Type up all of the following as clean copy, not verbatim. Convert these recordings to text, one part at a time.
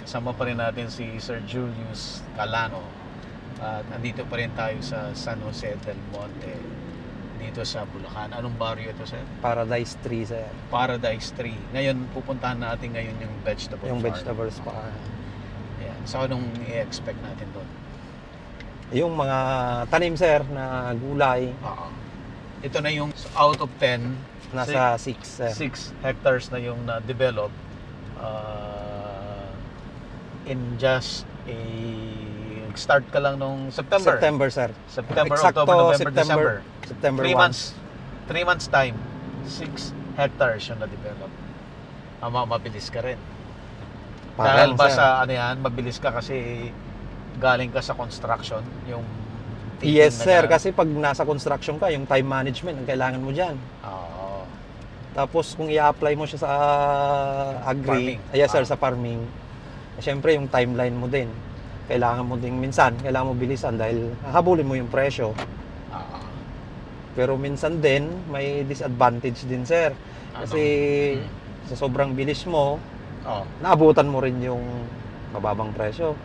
Sama pa rin natin si Sir Julius Calano. At andito pa rin tayo sa San Jose del Monte, dito sa Bulacan. Anong barrio ito, sir? Paradise Tree, sir. Paradise Tree. Ngayon, pupuntahan natin ngayon yung vegetable Yung farm. vegetables pa. Ayan. So, anong i-expect natin doon? Yung mga tanim, sir, na gulay, Oo. Ito na yung out of 10, nasa 6, sir. 6 hectares na yung na-develop in just a... Start ka lang nung September. September, sir. September, Eksakto, October, November, December. September 3 1. months. 3 months time. 6 hectares yung na-develop. Mabilis ka rin. Dahil Parang, ba sir. sa ano yan, mabilis ka kasi galing ka sa construction, yung Yes, na sir. yan. Kasi pag nasa construction ka, yung time management ang kailangan mo dyan. Oo. Tapos kung i-apply mo siya sa agri, Farming. yes, sir, sa farming, syempre yung timeline mo din. Kailangan mo ding minsan, kailangan mo bilisan dahil hahabulin mo yung presyo. Oo. Pero minsan din, may disadvantage din, sir. Kasi sa sobrang bilis mo, Oo. naabutan mo rin yung mababang presyo.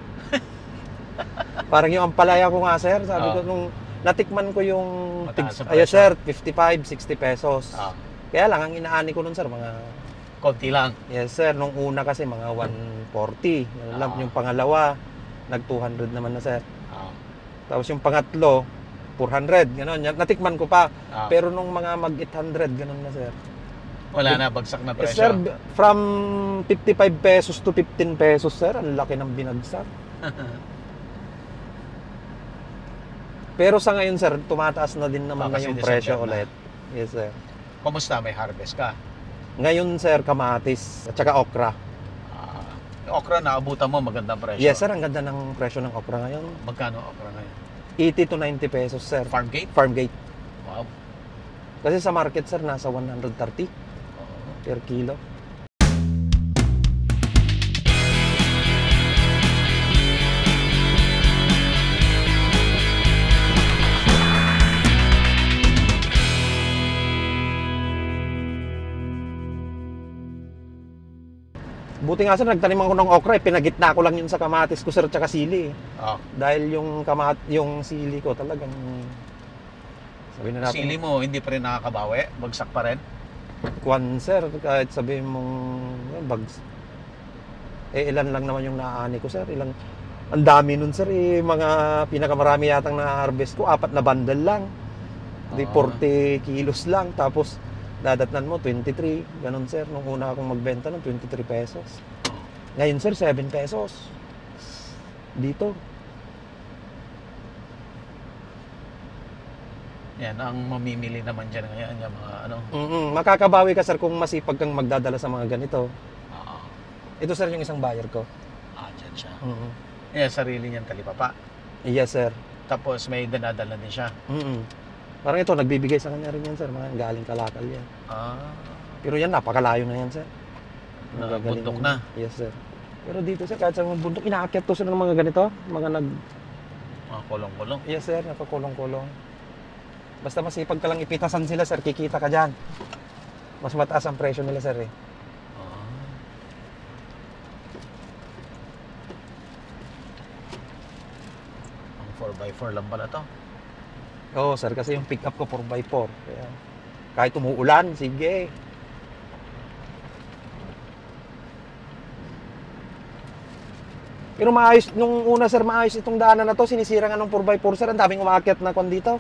Parang yung ampalaya ko nga, sir, sabi ko nung natikman ko yung Mataas ang yes, presyo. sir, 55, 60 pesos. Oo. Kaya lang, ang inaani ko nun, sir, mga Konti lang. yes, sir, nung una kasi mga 140. Yan lang. Yung pangalawa, nag 200 naman na, sir. Oo. Tapos yung pangatlo, 400, gano'n. Natikman ko pa. Oo. Pero nung mga mag 800, gano'n na, sir. Wala na, bagsak na Yes, presyo. sir, from 55 pesos to 15 pesos, sir. Ang laki ng binagsak. Pero sa ngayon, sir, tumataas na din naman na Kasi yung December presyo na. ulit. Yes, sir. Kumusta? May harvest ka? Ngayon, sir, kamatis at saka okra. Yung okra, naabutan mo, magandang presyo. Yes, sir, ang ganda ng presyo ng okra ngayon. Magkano okra ngayon? 80 to 90 pesos, sir. Farm gate? Farm gate. Wow. Kasi sa market, sir, nasa 130 Oo. per kilo. Buti nga, sir, nagtanim ako ng okra, pinagitna ko lang yun sa kamatis ko, sir, tsaka sili. Oo. Dahil yung sili ko talagang sabi na natin, Sili mo, hindi pa rin nakakabawi? Bagsak pa rin? kwan, sir, kahit sabihin mong bags. Ilan lang naman yung naaani ko, sir. Ang dami nun, sir. Mga pinakamarami yatang na-harvest ko, 4 na bundle lang. Di 40 kilos lang. Tapos, dadatnan mo, 23. Ganon, sir. Nung una akong magbenta ng 23 pesos. Ngayon, sir, 7 pesos. Dito. Yan, ang mamimili naman dyan ngayon, yung mga ano. Makakabawi ka, sir, kung masipag kang magdadala sa mga ganito. Oo. Ito, sir, yung isang buyer ko. Dyan siya. Yan, sarili niyang talipapa. Yes, sir. Tapos may dinadala din siya. Parang ito, nagbibigay sa kanya rin yan, sir. Mga galing Kalakal yan. Pero yan, napakalayo na yan, sir. Magagaling Bundok yan. na. Yes, sir. Pero dito, sir, kahit sa mga bundok, inaakyat to sir ng mga ganito. Mga Mga kulong-kulong. yes, sir, nakakulong-kulong. Basta masipag ka lang ipitasan sila, sir, kikita ka dyan. Mas mataas ang presyo nila, sir, eh. Ang 4x4 lang pala to. Oo, sir, kasi yung pick up ko 4x4. Kaya, kahit umuulan, sige. Pero maayos, nung una, sir, maayos itong daanan na to. Sinisira nga ng 4x4, sir. Ang daming umaakyat na kwan dito.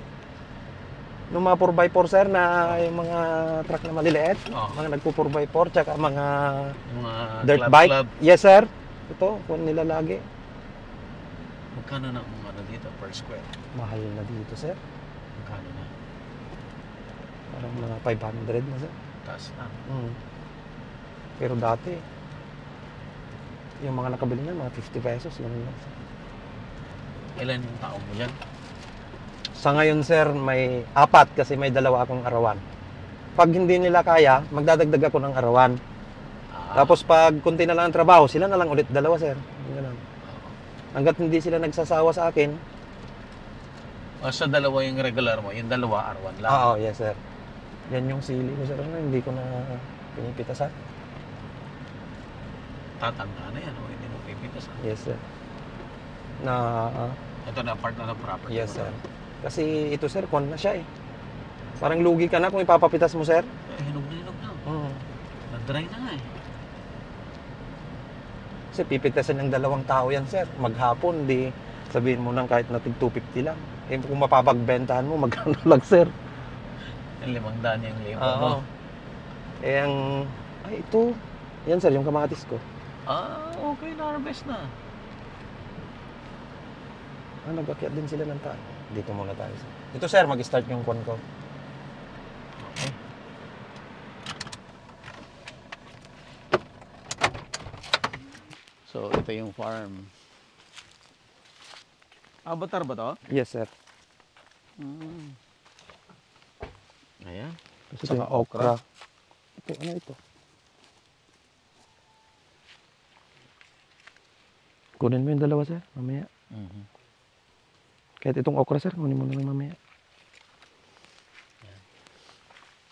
Nung mga 4x4, sir, na yung mga truck na maliliit. Mga nagpo 4x4, tsaka mga dirt bike. Club. Yes, sir. Ito, kung nila lagi. Magkano na kung ano dito per square? Mahal na dito, sir. Magkano na? Parang mga 500 na, sir. Taas na. Pero dati, yung mga nakabili niyan, mga 50 pesos. Ganun lang, sir. Ilan yung tao mo dyan? Sa ngayon, sir, may 4 kasi may 2 akong arawan. Pag hindi nila kaya, magdadagdag ako ng arawan. Tapos pag kunti na lang ang trabaho, sila na lang ulit 2, sir. Ganun. Hanggat hindi sila nagsasawa sa akin. Sa 2 yung regular mo, yung 2 arwan lang. Oo, yes, sir. Yan yung sili ko, sir. Hindi ko na pinipitasan. Tatanda na yan, o hindi mo pipitasan. harvest. Yes, sir. Na, Ito na part na ng property. yes, mo sir. na. Kasi ito, sir, kwan na siya eh. Parang lugi ka na kung ipapapitas mo, sir. Hinog na hinog na. Oo. Na-dry na nga eh. Kasi pipitasin ng 2 tao yan, sir. Maghapon, di sabihin mo nang kahit na tig 250 lang. Eh, kung mapapagbentahan mo, magkano lang, sir. Yung 500 yung labor mo. Oo. Eh, ang... Ay, ito. Yan, sir, yung kamatis ko. Okay na harvest na. Nag-akyat din sila ng tayo. Dito muna tayo, sir. Ito, sir, mag-start yung kwan ko. Okay. So, ito yung farm. Batar ba to? Yes, sir. Ayan. Kasi ito Saka yung okra. Ito, ano ito? Kunin mo yung 2, sir, mamaya. Kahit itong okra, sir, kunin mo na lang mamaya.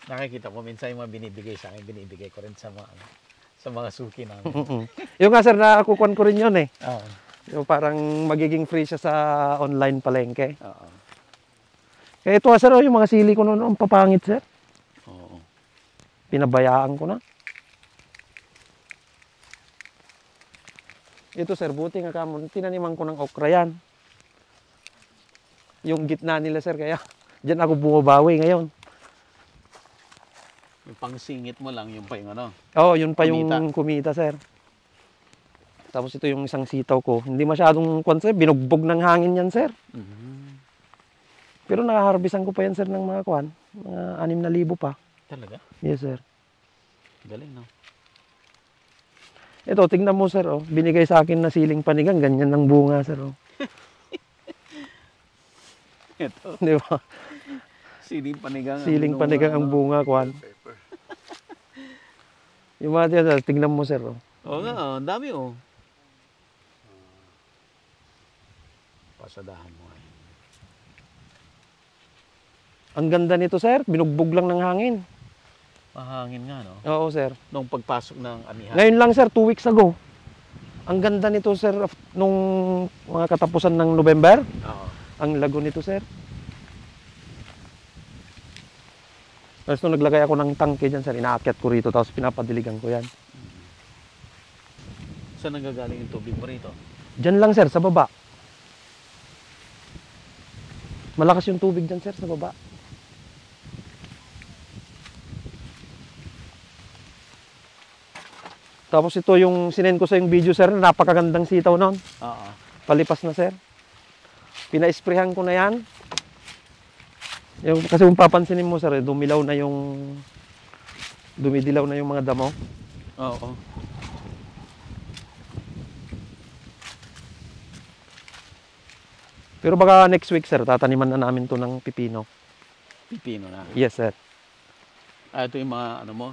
Nakikita ko minsan yung mga binibigay sa akin, binibigay ko rin sa mga suki namin. Yung nga, sir, nakukuhan ko rin yun eh. Oo. Yung parang magiging free siya sa online palengke. Oo. Kaya ito, sir, yung mga sili ko noon, ang papangit, sir. Oo. Pinabayaan ko na. Ito, sir, buti nga kamo, tinaniman ko ng okra yan. Yung gitna nila, sir, kaya dyan ako bumabawi ngayon. Yung pangsingit mo lang, yung pa yung ano. Oo, yun pa yung Kumita. kumita, sir. Tapos ito yung isang sitaw ko. Hindi masyadong, sir, binugbog ng hangin yan, sir. Pero nakaharbisan ko pa yan, sir, ng mga kwan. Mga 6,000 pa. Talaga? Yes, sir. Galing, no? Ito, tingnan mo, sir, oh. Binigay sa akin na siling panigang. Ganyan ng bunga, sir, oh. Ito. Di ba? Siling panigang. Siling panigang ang bunga, kwan. Yung mga tiyan, sir, tingnan mo, sir, oh. Oo nga, ang dami, oh. Pasadahan mo, eh. Ang ganda nito, sir. Binugbog lang ng hangin. Mahangin nga, no? Oo, sir. Nung pagpasok ng amihan. Ngayon lang, sir, 2 weeks ago. Ang ganda nito, sir, nung mga katapusan ng November. Oo. Ang lago nito, sir. Tapos nung naglagay ako ng tangke dyan, sir, inaakyat ko rito, tapos pinapadiligan ko yan. Saan nanggagaling yung tubig mo rito? Dyan lang, sir, sa baba. Malakas yung tubig dyan, sir, sa baba. Tapos ito yung sinend ko sa yung video, sir, napakagandang sitaw noon. Oo. Palipas na, sir. Pina-sprayhan ko na yan. Yung, kasi kung papansinin mo, sir, dumidilaw na yung mga damo. Oo. Pero baka next week, sir, tataniman na namin to ng pipino. Pipino na. Yes, sir. Ito yung mga, ano mo,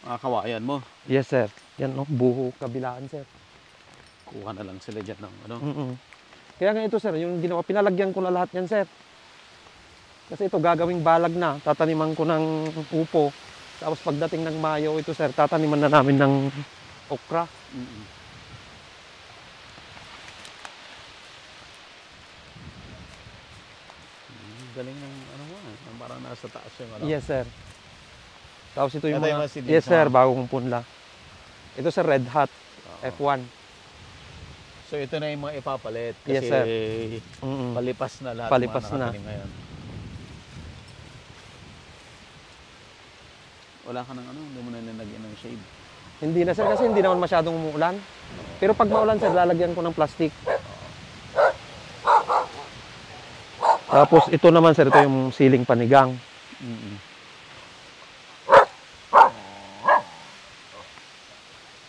mga kawayan mo. Yes, sir. Yan, no? Buho kabilaan, sir. Kuha na lang sila dyan ng, ano. Kaya nga ito, sir, yung ginawa, pinalagyan ko na lahat yan, sir. Kasi ito, gagawing balag na. Tataniman ko ng upo. Tapos pagdating ng Mayo, ito, sir, tataniman na namin ng okra. Galing ng, ano mo, parang nasa taas yung, ano. Yes, sir. Tapos ito yung Ito yung mga... mga seedlings Yes, sir, mo. bagong punla. Ito, sir, Red Hot Oo. F1. So ito na yung mga ipapalit. Kasi Yes, sir. palipas na lahat Palipas ng mga na. nakatanim ngayon. Wala ka ng ano, hindi mo na nilagyan ng shade. Hindi na, sir, kasi hindi naman masyadong umuulan. Pero pag maulan, sir, lalagyan ko ng plastic. Tapos ito naman, sir, ito yung siling panigang.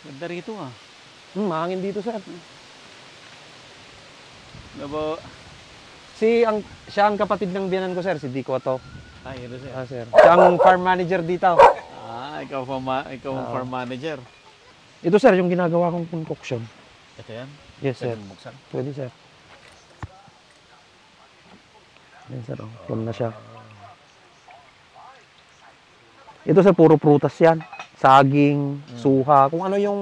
Ganda rito, ah. Mahangin dito, sir. Diba? Siya ang kapatid ng biyanan ko, sir, si Dico to. Ay, ito siya. Sir. Siya ang farm manager dito. Ikaw ang farm manager. Ito, sir, yung ginagawa kong concoction. Ito yan? Yes, sir. Pwede mo buksan? Pwede, sir. Yan, sir. Oh. Plum na siya. Ito, sir, puro prutas yan. Saging, suha. Kung ano yung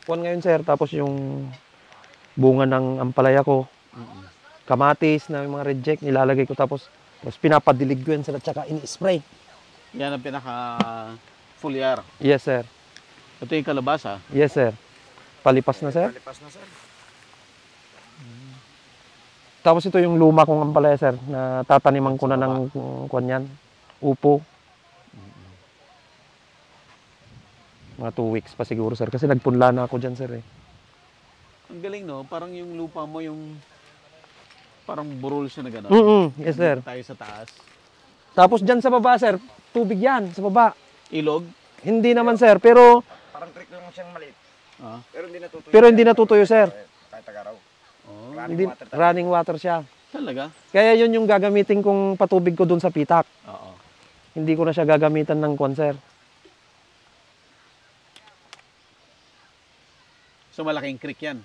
kuwan ngayon, sir. Tapos yung bunga ng ampalaya ko, Mm-mm. kamatis na yung mga reject, nilalagay ko tapos pinapadilig ko yan sir at saka ini-spray. Yan ang pinaka foliar. Yes sir. Ito yung kalabasa. Yes sir. Palipas na sir. Palipas na, sir. Tapos ito yung luma kong ampalaya sir na tataniman ko na ng kanyan, upo. Mga 2 weeks pa siguro sir kasi nagpunla na ako dyan sir eh. Ang galing no, parang yung lupa mo yung parang burol siya na gano'n. Yes sir. Tayo sa taas. Tapos dyan sa baba sir, tubig yan sa baba. Ilog. Hindi naman sir, pero Parang trick lang siyang maliit. Ah. Pero hindi natutuyo. pero hindi natutuyo sir. Kahit tagaraw. Oh, Hindi, running water siya. talaga? Kaya yun yung gagamitin kong patubig ko dun sa pitak. Oo. Hindi ko na siya gagamitan ng kwan sir. So malaking creek yan.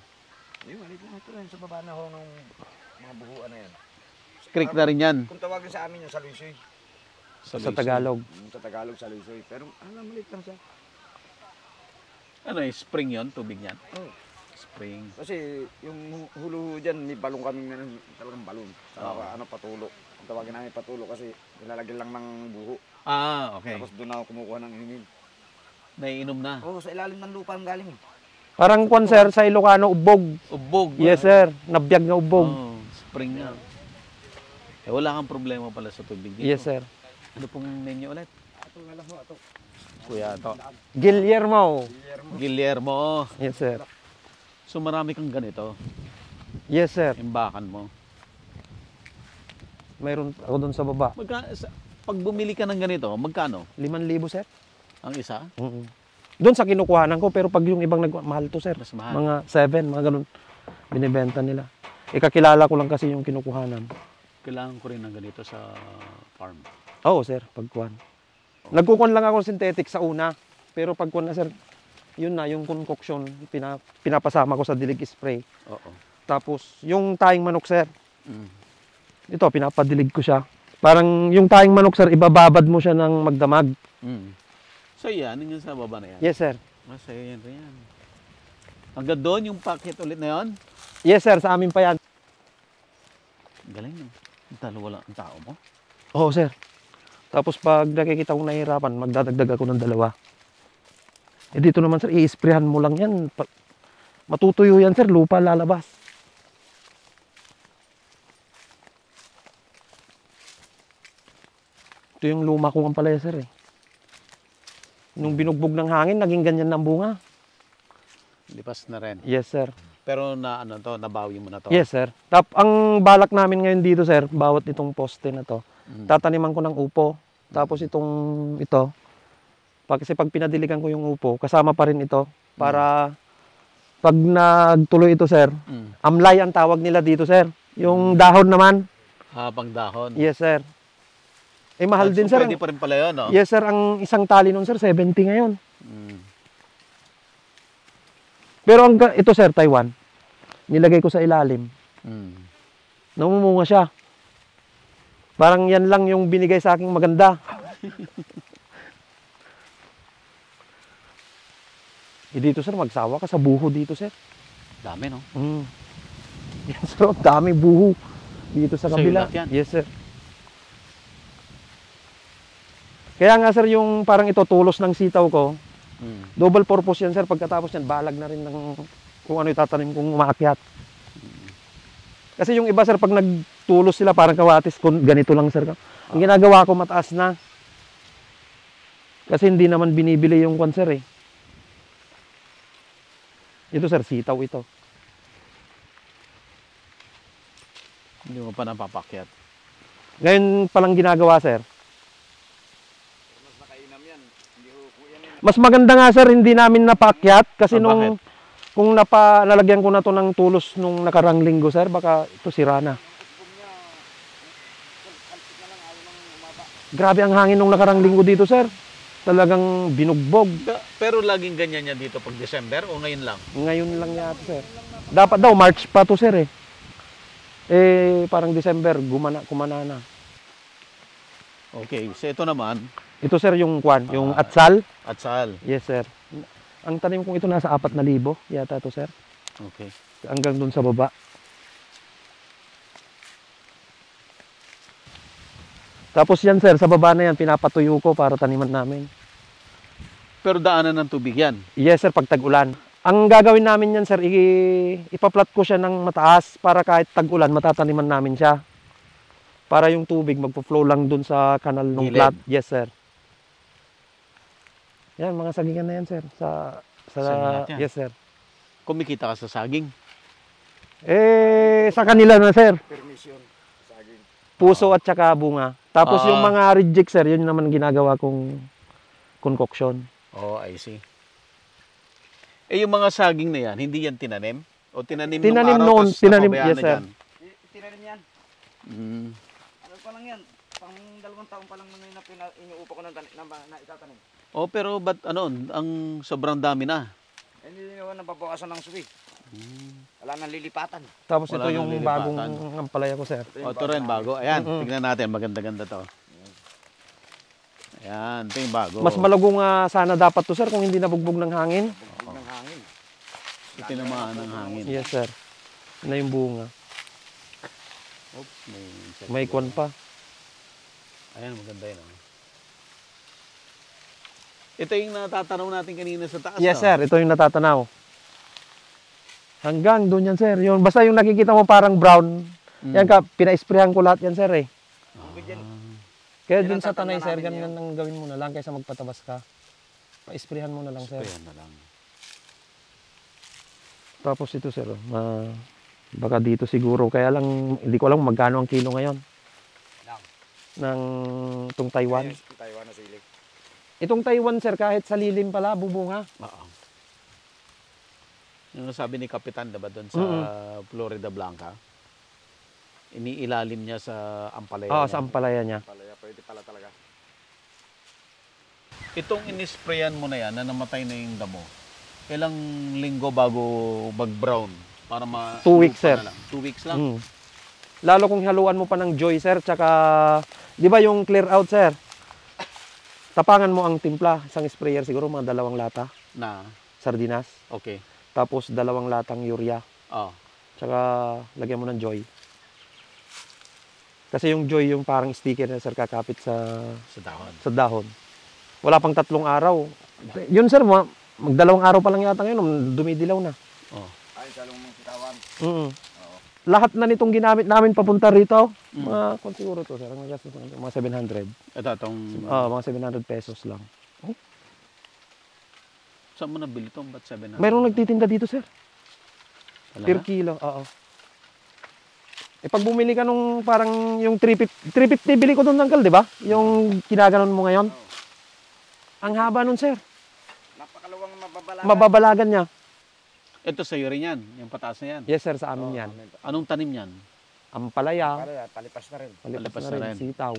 Yung maliit lang ito sa baba na ho ng mga buhuan na yan. Creek na rin yan. Kung tawagin sa amin yung salusoy. Sa Luisay. Tagalog. Sa Tagalog, salusoy. Pero maliit lang siya. Ano eh, spring yon tubig niyan? Oh. Spring. Kasi yung hulo dyan, may balong kami na talagang balon. Sa Oo. patulok. Ang tawagin namin patulok kasi nilalagyan lang ng buho. Ah, okay. Tapos doon ako kumukuha ng inumin. Naiinom na. Oo, sa ilalim ng lupa ang galing. Parang kwan sir sa Ilocano, ubog. Ubog. Yes sir, nabiyag na ubog. Oh, spring na. Eh, wala kang problema pala sa tubig dito. Yes sir. Ano pong menu ulit? Ito nga lang ho, ito. Kuya, to. Guillermo. Guillermo. Yes sir. So marami kang ganito. Yes sir. Imbakan mo. Mayroon ako dun sa baba. Pag bumili ka ng ganito, magkano? 5,000 sir. Ang isa? Doon sa kinukuhanan ko, pero pag yung ibang mahal to sir. Mas mahal. Mga 7, mga ganun. Binibenta nila. Ikakilala ko lang kasi yung kinukuhanan. Kailangan ko rin ng ganito sa farm. Oo sir, pagkuhan. Nagkukuhan lang ako ng synthetic sa una. Pero pagkuhan na sir, yun na, yung concoction, pinapasama ko sa dilig spray. Oo. Tapos, yung tayong manok sir, Mm. ito, pinapadilig ko siya. Parang yung tayong manok sir, ibababad mo siya ng magdamag. Mm. So yan, yung sa baba na yan. Yes sir. Masaya yan rin yan. Hanggang doon, yung packet ulit na yon. Yes sir, sa amin pa yan. Galing no. Dalawa lang ang tao mo. Oo sir. Tapos pag nakikita kong nahihirapan, magdadagdag ako ng 2. Eh dito naman sir, i-sprayhan mo lang yan. Matutuyo yan sir, lupa lalabas. Ito yung luma kong ampalaya sir eh. Nung binugbog ng hangin, naging ganyan ng bunga. Lipas na rin. Yes sir. Pero na ano to, nabawi mo na to. Yes sir. Ang balak namin ngayon dito sir, bawat itong poste na to, tataniman ko ng upo. Tapos ito, kasi pag pinadiligan ko yung upo, kasama pa rin ito para pag nagtuloy ito sir, amlay ang tawag nila dito sir. Yung dahon naman. Habang dahon. Yes sir. Eh mahal So, din sir. pwede pa rin pala yun, no? Yes sir, ang isang tali nun sir, 70 ngayon. Mm. Pero ito sir, Taiwan, nilagay ko sa ilalim. Mm. Namumunga siya. Parang yan lang yung binigay sa aking maganda. Dito sir, magsawa ka sa buho dito sir. Dami, no? Yan sir, ang daming buho dito sa Sa'yo kabila. lahat yan? Yes sir. Kaya nga sir, yung parang ito tulos ng sitaw ko, double purpose yan sir. Pagkatapos yan, balag na rin ng kung ano itatanim kong umaakyat. Kasi yung iba sir, pag nagtulos sila parang kawatis, ganito lang sir. Ang ginagawa ko mataas na. Kasi hindi naman binibili yung kwan sir eh. Ito sir, sitaw ito. Hindi mo pa napapakyat. Ngayon palang ginagawa sir. Mas nakainam yan. Hindi ho, yan yan. Mas maganda nga sir, hindi namin napakyat kasi bakit? kung nalagyan ko na to ng tulos nung nakarang linggo sir, baka ito sira na. Grabe ang hangin nung nakarang linggo dito sir. Talagang binugbog. Pero laging ganyan yan dito pag December o ngayon lang? Ngayon lang yata sir. Dapat daw March pa to sir eh. Eh parang December kumana na. Okay, so ito naman, Ito sir yung kwan, yung atsal. atsal. Yes sir. Ang tanim kong ito nasa 4,000 yata to sir. Okay. Hanggang dun sa baba. Tapos yan sir, sa baba na yan, pinapatuyo ko para taniman namin. Pero daanan ng tubig yan. Yes sir, pag tag-ulan. Ang gagawin namin yan sir, ipaplat ko siya ng mataas para kahit tag-ulan, matataniman namin siya. Para yung tubig magpo-flow lang dun sa kanal ng Gilid. plat. Yes sir. Yan, mga sagingan na yan sir. Saan lahat yan? Yes sir. Kumikita ka sa saging. Sa kanila na sir. Permission. Saging. Puso at saka bunga. Tapos yung Ah. mga reject sir, yun naman ginagawa kong concoction. Oh, I see. Eh, yung mga saging na yan, hindi yan tinanim? O tinanim, Tinanim nung araw, noon, tapos tinanim, napabayaan yes, na sir. dyan? Tinanim yan. Mm. Ano pa lang yan? Pang 2 taon pa lang na inuupa ko na itatanim. Oh, pero ba't ano, ang sobrang dami na? Hindi naman nababawasan ng suwi. Wala nang lilipatan. Tapos Wala ito yung nang bagong lilipatan. ampalaya ko sir. O, ito rin, bago. Ayan, Mm-mm. tignan natin. Maganda-ganda to. Ayan, ito yung bago. Mas malagong sana dapat to sir kung hindi nabugbog ng hangin. Bugbog ng hangin. Ito naman ng hangin. Yes sir. Na yung bunga. Oops, May kwan pa. Ayan, maganda yun. Oh. Ito yung natatanaw natin kanina sa taas. Yes oh. sir, ito yung natatanaw. Hanggang doon yan sir. Yung, basta yung nakikita mo parang brown. Mm. Yan ka, pina-sprayhan ko lahat yan sir eh. Tubig yan. Kaya Yan dun ang sa tanay tatanda sir, namin ganyan ang gawin mo na lang kaysa magpatabas ka. Pa-sprayhan mo na lang sir. Ayan na lang. Tapos ito sir, baka dito siguro. Kaya lang, hindi ko alam magkano ang kilo ngayon. Ng itong Taiwan. Taiwan na sili. Itong Taiwan sir, kahit sa lilim pala, bubunga. Oo. Yung sabi ni Kapitan, diba, doon sa Florida Blanca, iniilalim niya sa ampalaya Oo, niya. sa ampalaya niya. Palaya, pwede pala talaga. Itong inisprayan mo na yan, na namatay na yung damo, ilang linggo bago mag-brown? Para 2 weeks, lupa sir. na lang. 2 weeks lang? Mm. Lalo kung haluan mo pa ng Joy sir, tsaka, di ba yung clear out sir? Tapangan mo ang timpla, isang sprayer siguro, mga 2 lata, Na, sardinas. okay. Tapos 2 latang urea. Oh. Tsaka lagyan mo ng Joy. Kasi yung Joy yung parang sticker na sir kakapit sa Sa dahon. dahon. Wala pang 3 araw. Yun sir, mag 2 araw pa lang yata ngayon, dumidilaw na. Oh. Ay, salong mong sitawan. Mm. Lahat na nitong ginamit namin papunta rito, Mm. mga kung siguro to sir, mga 700. Ito, itong... Mga 700 pesos lang. Saan mo nabili itong? Ba't 700? Mayroong nagtitinda dito sir, Talaga? per kilo. Oo. Eh pag bumili ka nung parang yung 350 bili ko doon uncle, di ba? Yung kinaganon mo ngayon. Ang haba nun sir. Napakaluwang mababalagan. Mababalagan niya. Ito sa'yo rin yan. Yung pataas na yan. Yes sir, sa amin yan. Anong tanim yan? Ampalaya, Palaya, palipas na rin. palipas Palipas na na rin, rin. sitaw.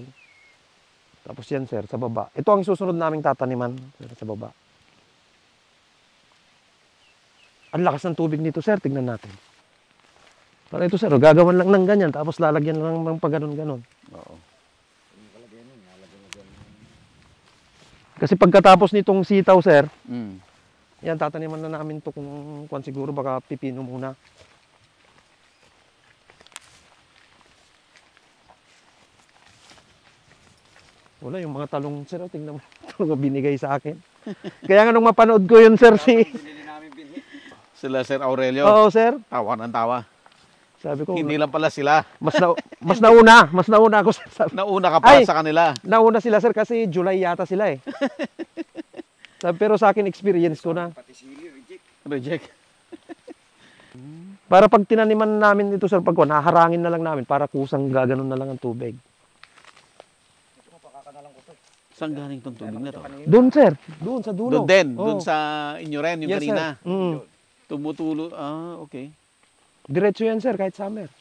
Tapos yan sir, sa baba. Ito ang susunod naming tataniman sir, sa baba. Ang lakas ng tubig nito sir, tignan natin. Para ito sir, gagawan lang ng ganyan, tapos lalagyan lang ng pagganon-ganon. Oo. Kasi pagkatapos nitong sitaw sir, Mm. yan tataniman na namin to kung siguro baka pipino muna. Wala, yung mga talong sir, oh, tingnan mo, talong binigay sa akin. Kaya nga nung mapanood ko yun sir, Binili namin binhi. Sila Sir Aurelio. Oo sir, Tawa ng tawa. sabi ko, Hindi lang pala sila. mas nauna ako sir. Nauna ka pa Ay! sa kanila. Nauna sila sir kasi July yata sila eh. Pero sa akin experience ko na. Pati sili, reject. Reject. Para pag tinaniman namin ito sir, naharangin na lang namin para kusang gaganon na lang ang tubig. Saan galing tong tubig na to? Doon sir, doon sa dulo. Doon din. Oo. Doon sa inyo rin, yung Yes, kanina. sir. Mm. Tumutulo. Ah, okay. Diretso yan sir, kahit summer.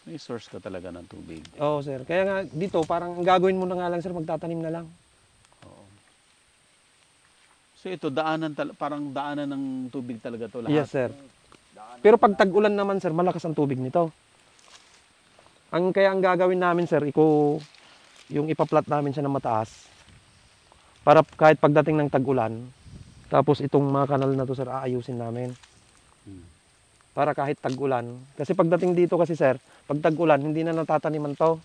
May source ka talaga ng tubig. Oo sir, kaya nga dito parang ang gagawin mo na nga lang sir, magtatanim na lang. So ito, parang daanan ng tubig talaga to lahat. Yes sir. Pero pag tag-ulan naman sir, malakas ang tubig nito. Kaya ang gagawin namin sir, yung ipaplat namin siya ng mataas. Para kahit pagdating ng tag-ulan, Tapos itong mga kanal na to sir, aayusin namin. Hmm. Para kahit tag-ulan. Kasi pagdating dito kasi sir, pag tag-ulan, hindi na natataniman to.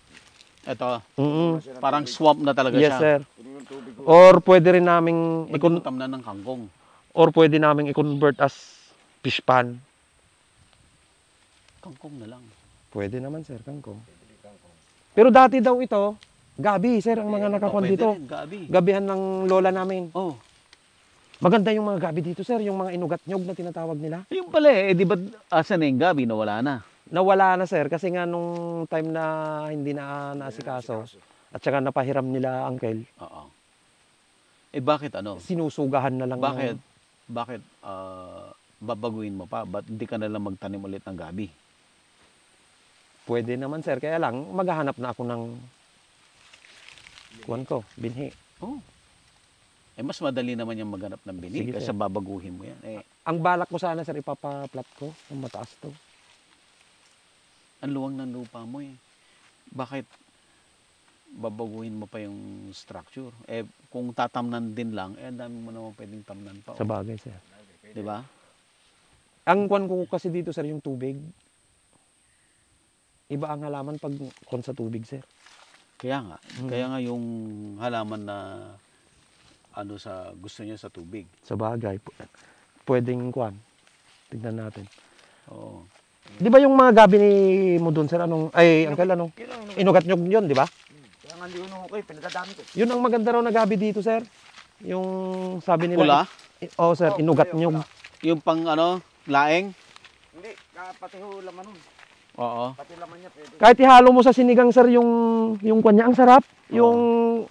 Ito, Mm. parang swamp na talaga Yes siya. sir. Puno ng tubig ko. Or pwede rin naming Pwede mo tamnan ng kangkong. i-convert as fish pan. Kangkong na lang. Pwede naman sir, kangkong. Pero dati daw ito, gabi sir, ang mga nakakuan Pwede dito. rin, gabi. Gabihan ng lola namin. Oh, Maganda yung mga gabi dito sir, yung mga inugat-nyog na tinatawag nila. yung pala eh, di ba asan na yung gabi? Nawala na. Nawala na sir, kasi nga nung time na hindi na naasikaso, at saka napahiram nila uncle, Oo. Eh bakit ano? sinusugahan na lang. Bakit? Bakit babaguhin mo pa? Ba't hindi ka na lang magtanim ulit ng gabi? Pwede naman sir, kaya lang maghahanap na ako ng kuwan ko, binhi. Oh. Eh mas madali naman yung maghanap ng binig Sige, kasi sir. babaguhin mo yan. Eh, Ang balak ko sana sir, ipapaplat ko, ang mataas to. ang luwang ng lupa mo eh. Bakit babaguhin mo pa yung structure? Eh, kung tatamnan din lang, eh, ang dami mo naman pwedeng tamnan pa. Sa bagay sir. Di ba? Ang kuwan ko kasi dito sir, yung tubig. Iba ang halaman pag kuwan sa tubig sir. Kaya nga. Mm. Kaya nga yung halaman na ano sa gusto niya sa tubig. Sa bagay. Pwedeng kuwan. Tignan natin. Oo. Di ba yung mga gabi mo doon sir, uncle, inugat-nyog yun, di ba? Kaya nga hindi ko nung okay, pinadadami ko. Yun ang maganda raw na gabi dito sir. Yung sabi nila. Pula? Oo sir, Oh, inugat-nyog. Yung pang ano, laeng? Hindi, pati ho laman nun. Oo. Pati laman niya pwede. Kahit ihalo mo sa sinigang sir yung kanya, ang sarap. Yung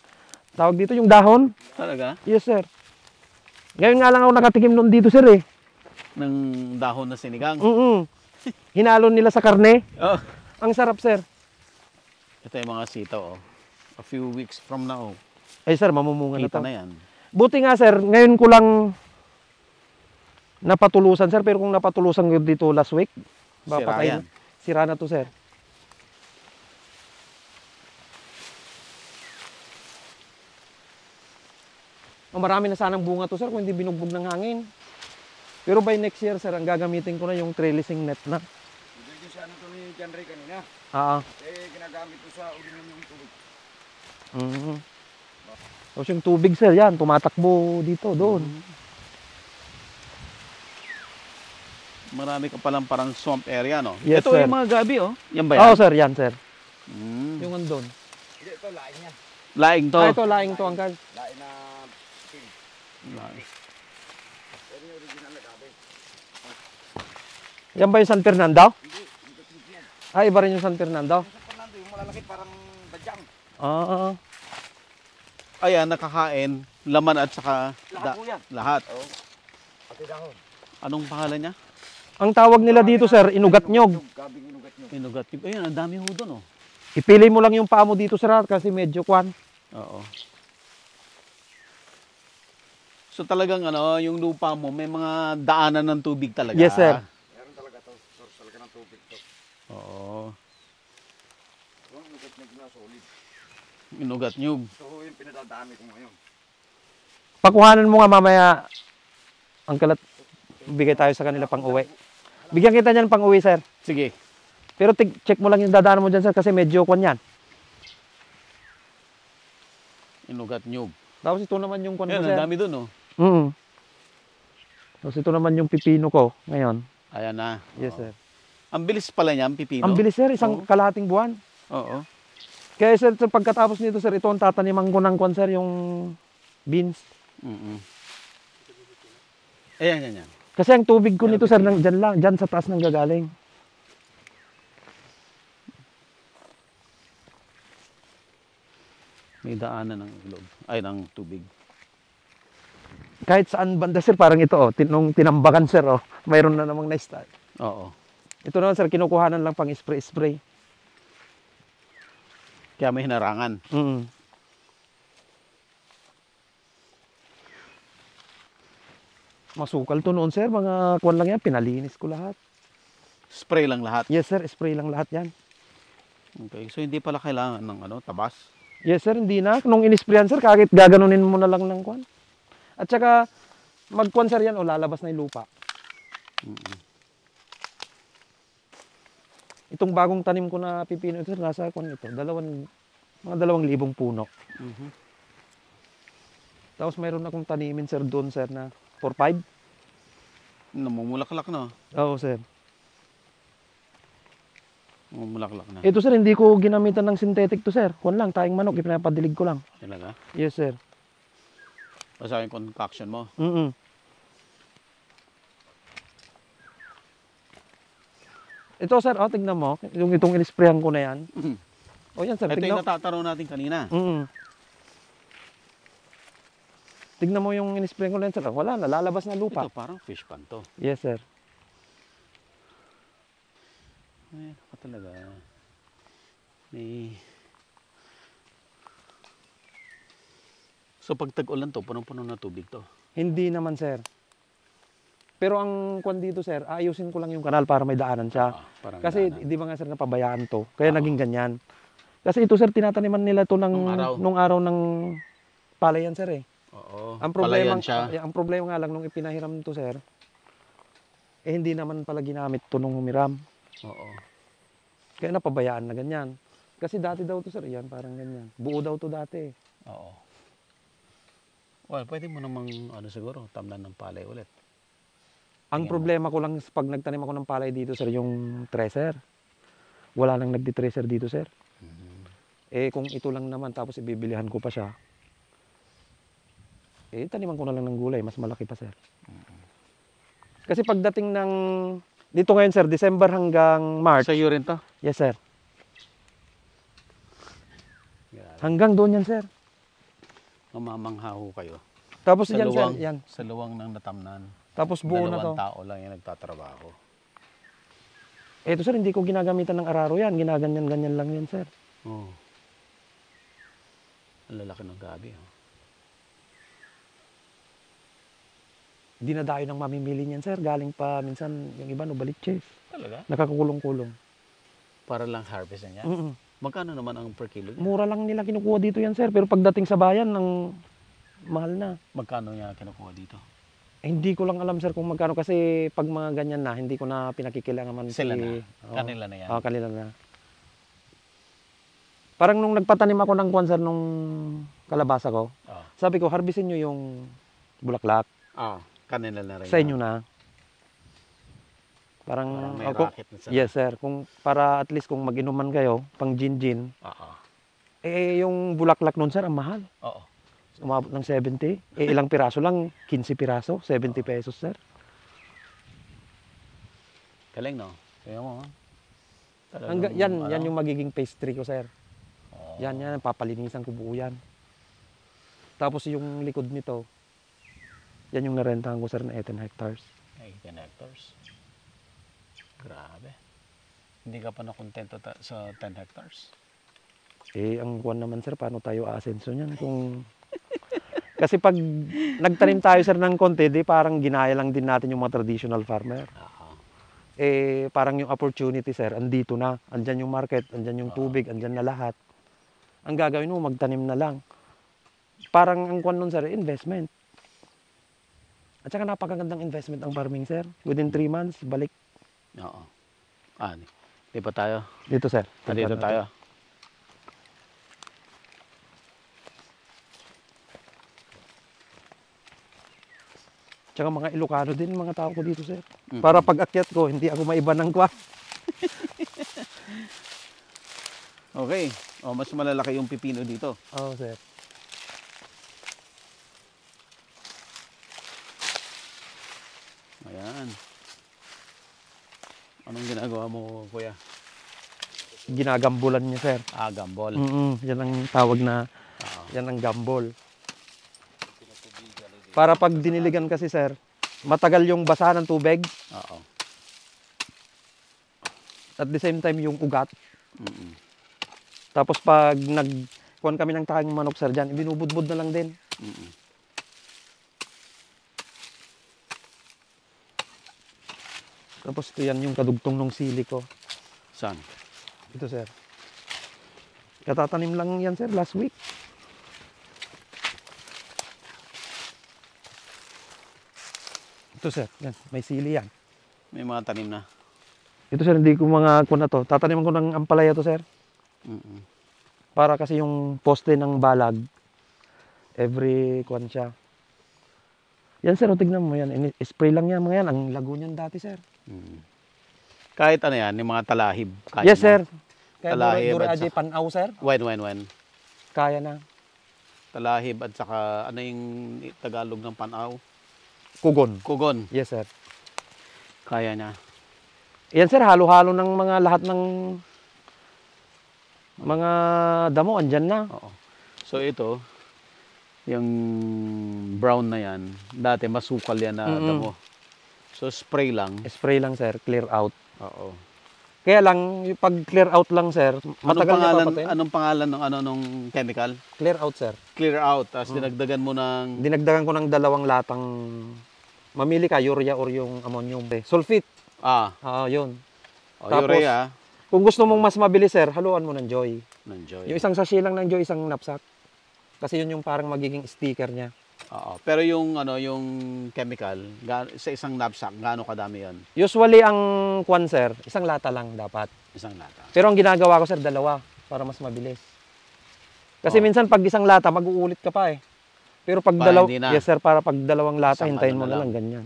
tawag dito, yung dahon. Talaga? Yes sir. Ngayon nga lang ako nakatikim nun dito sir eh. Ng dahon na sinigang? Hinalo nila sa karne. Oh. Ang sarap sir. Ito yung mga sitaw, oh. A few weeks from now, Ay sir, mamumunga na kita to. na yan. Buti nga sir, ngayon ko lang napatulusan sir, pero kung napatulusan ko dito last week, Sira yan. Sira na to sir. Marami na sanang bunga to sir kung hindi binugbog ng hangin. Pero by next year sir, ang gagamitin ko na yung trellising net na. Hindi ko siya ano to ni John Ray kanina. Ginagamit ko sa ulinan yung tubig. Tapos yung tubig sir, yan, tumatakbo dito, doon. Marami ka palang parang swamp area, no? Yes, Ito sir. yung mga gabi, oh. Yan ba Oo yan? sir, yan sir. Mm. Yung andun. Hindi, ito lain niya. Laing to. Ito, laing to, uncle. Lain na pin. Laing. Pero yung original na gabi. Yan ba yung San Fernando? Hindi, hindi tubig yan. Iba rin yung San Fernando. Yung San Fernando, yung malalaki parang badyang. Ayan, nakakain. Laman at saka Lahat po yan. lahat. Oo. Pati dahon. Anong pangalan niya? Ang tawag nila dito sir, inugat-nyog. Gabing inugat nyog. Inugat. Ayan, ang dami ho doon, oh. Ipili mo lang yung paa mo dito sir kasi medyo kwan. Oo. So talagang ano, yung lupa mo, may mga daanan ng tubig talaga. Yes, sir. Meron talaga to. Source talaga ng tubig to. Oo. Yung inugat nyog na solid. Inugat nyug. Ito ho yung pinadadami ko ngayon. Pakuhanan mo nga mamaya ang kalat. Bigay tayo sa kanila pang uwi. Bigyan kita niyan pang uwi sir. Sige. Pero check mo lang yung dadaanan mo dyan sir kasi medyo kwan yan. Inugat nyug. Tapos ito naman yung kwan Ayan, mo ang sir. dami doon, oh. Tapos ito naman yung pipino ko ngayon. Ayan na. Yes Oo. sir. Ang bilis pala niya, ang pipino. Ang bilis sir, isang Oo. kalahating buwan. Oo. Kaya sir, sa pagkatapos nito sir, ito ang tataniman ko ng kwan sir, yung beans. Ayan, yan, yan. Kasi ang tubig ko nito sir, dyan lang, dyan sa taas nang gagaling. May daanan ng ilog. Ay, ng tubig. Kahit saan banda sir, parang ito oh, nung tinambakan sir oh, mayroon na namang na-start. Oo. Ito naman sir, kinukuhanan lang pang spray-spray. Kaya may hinarangan. Masukal to noon sir, mga kwan lang yan, pinalinis ko lahat. Spray lang lahat. Yes sir, spray lang lahat yan. Okay. So, hindi pala kailangan ng ano, tabas. Yes sir, hindi na. Nung inisprayan sir, kahit gaganunin mo na lang ng kwan. At saka, magkuan sir yan o lalabas na yung lupa. Mm-mm. Itong bagong tanim ko na pipino ito, nasa kuan ito, mga 2,000 puno. Mhm. Tapos mayroon akong tanimin sir doon sir na 4-5. Namumulaklak na. Oo sir. Namumulaklak na. Ito sir, hindi ko ginamitan ng synthetic to sir. Kuan lang, tayong manok, ipinapadilig ko lang. Talaga? Yes sir. Basta yung concoction mo. Mm. Ito sir, tignan mo, yung itong inisprayan ko na yan. Mhm. O yan sir, Ito tignan yung natataro natin kanina. Tignan mo yung inisprayan ko na yan sir. Wala na, lalabas na lupa. Ito parang fish pan to. Yes sir. Ay, ako talaga. May... So pag tag-ulan to, punong-puno na tubig to. Hindi naman sir. Pero ang kwan dito sir, ayusin ko lang yung kanal para may daanan siya. Parang Kasi daanan. di ba nga sir napabayaan to, kaya naging ganyan. Kasi ito sir, tinataniman nila to nung araw ng palayan sir eh. Oo. Ang problema, Palayan siya. ang problema nga lang nung ipinahiram to sir, eh hindi naman pala ginamit to nung humiram. Oo. Kaya napabayaan na ganyan. Kasi dati daw to sir, yan parang ganyan. Buo daw to dati. Oo. Well, pwede mo namang ano siguro, tamnan ng palay ulit. Ang Tingnan problema ko lang pag nagtanim ako ng palay dito sir, yung tracer. Wala nang nagdi-tracer dito sir. Eh kung ito lang naman tapos ibibilihan ko pa siya, eh taniman ko na lang ng gulay, mas malaki pa sir. Kasi pagdating ng, dito ngayon sir, December hanggang March. Sa iyo rin to? Yes sir. Grabe. Hanggang doon yan sir. Mamamanghaho kayo. Tapos Sa yan luwang, sir, yan. Sa luwang ng natamnan. Tapos buo na to. Dalawang tao lang yung nagtatrabaho. Ito sir, hindi ko ginagamitan ng araro yan. Ginaganyan-ganyan lang yan sir. Oo. Ang lalaki ng gabi. Oh. Dinadayo ng mamimili niyan sir. Galing pa minsan yung iba no balitches. Talaga? Nakakukulong-kulong. Para lang harvest na niya? Mm-mm. Magkano naman ang per kilo niya? Mura lang nila kinukuha dito yan sir. Pero pagdating sa bayan, ng mahal na. Magkano niya kinukuha dito? Hindi ko lang alam sir kung magkano kasi pag mga ganyan na, hindi ko na pinakikilangan Sila si... na? Oo. Kanila na yan? Oo, kanila na. Parang nung nagpatanim ako ng kwan sir nung kalabasa ko, Oo. sabi ko, harbisin nyo yung bulaklak. Kanila na rin. Sa inyo na. Parang may ako, racket na sa... yes sir, kung para at least kung mag-inuman kayo, pang gin-gin, Oo. eh yung bulaklak nun sir, ang mahal. Oo. Umabot ng 70. Eh ilang piraso lang, 15 piraso, 70 pesos sir. Galing no? Kaya mo ha? Yan yung magiging pastry ko sir. Oo. Yan, papalinisan ko buo yan. Tapos yung likod nito, yan yung narentahan ko sir na 18 hectares. 18 hectares. Grabe. Hindi ka pa nakontento sa 10 hectares? Eh, ang kuwan naman sir, paano tayo aasenso niyan kung... Kasi pag nagtanim tayo sir ng konti, di parang ginaya lang din natin yung mga traditional farmer. Oo. Eh, parang yung opportunity sir, andito na. Andyan yung market, andyan yung tubig, andyan na lahat. Ang gagawin mo, magtanim na lang. Parang ang kuwan nun sir, investment. At saka napakagandang investment ang farming sir. Within 3 months, balik. Oo. Di pa tayo? Dito sir. Dito tayo. Tsaka mga Ilocano din, mga tao ko dito sir. Mhm. Para pag akyat ko, hindi ako maiba ng kwa. Okay. O, mas malalaki yung pipino dito. Oo sir. Ayan. Anong ginagawa mo, kuya? Ginagambulan niya sir. Gambol. Yan ang tawag na, Oo. yan ang gambol. Para pag diniligan kasi sir, matagal yung basa ng tubig. Oo. At the same time yung ugat. Mm-mm. Tapos pag nagkuhan kami ng tahang manok sir dyan, binubudbud na lang din. Mm-mm. Tapos ito yan yung kadugtong ng sili ko. Saan? Ito sir. Katatanim lang yan sir last week. Ito sir, yan, may sili yan. May mga tanim na. Ito sir, hindi ko mga kuwan na to. Tataniman ko ng ampalaya to sir. Mm-mm. Para kasi yung poste ng balag, every kuwan siya. Yan sir, tignan mo yan. Spray lang yan mga yan. Ang lago niyan dati sir. Mm. Kahit ano yan, yung mga talahib. Kaya Yes na. sir. Kaya Talahib dura at aja panaw sir. Wen. Kaya na. Talahib at saka ano yung Tagalog ng panaw? Kugon. Kugon. Yes sir. Kaya niya. Yan sir, halo-halo ng mga lahat ng mga damo, andyan na. Oo. So ito, yung brown na yan, dati masukal yan na damo. So spray lang. Spray lang sir, clear out. Oo. Kaya lang, yung pag clear out lang sir, matagal niya papatayin. Anong pangalan ng nung chemical? Clear out sir. Clear out. Tapos dinagdagan mo ng Dinagdagan ko ng 2 latang, mamili ka, urea or yung ammonium. Sulfate. Yun. Tapos, urea kung gusto mong mas mabilis sir, haluan mo ng Joy. ng Joy. Yung isang sachet lang ng Joy, isang knapsack. Kasi yun yung parang magiging sticker niya. Oo. Pero yung yung chemical, sa isang knapsack, gaano kadami 'yon? Usually ang kwan sir, isang lata lang dapat. Isang lata. Pero ang ginagawa ko sir, 2 para mas mabilis. Kasi minsan pag isang lata, mag-uulit ka pa eh. Pero pag hindi na. yes sir, para pag 2 lata, Isang hintayin ano mo na na lang ganyan.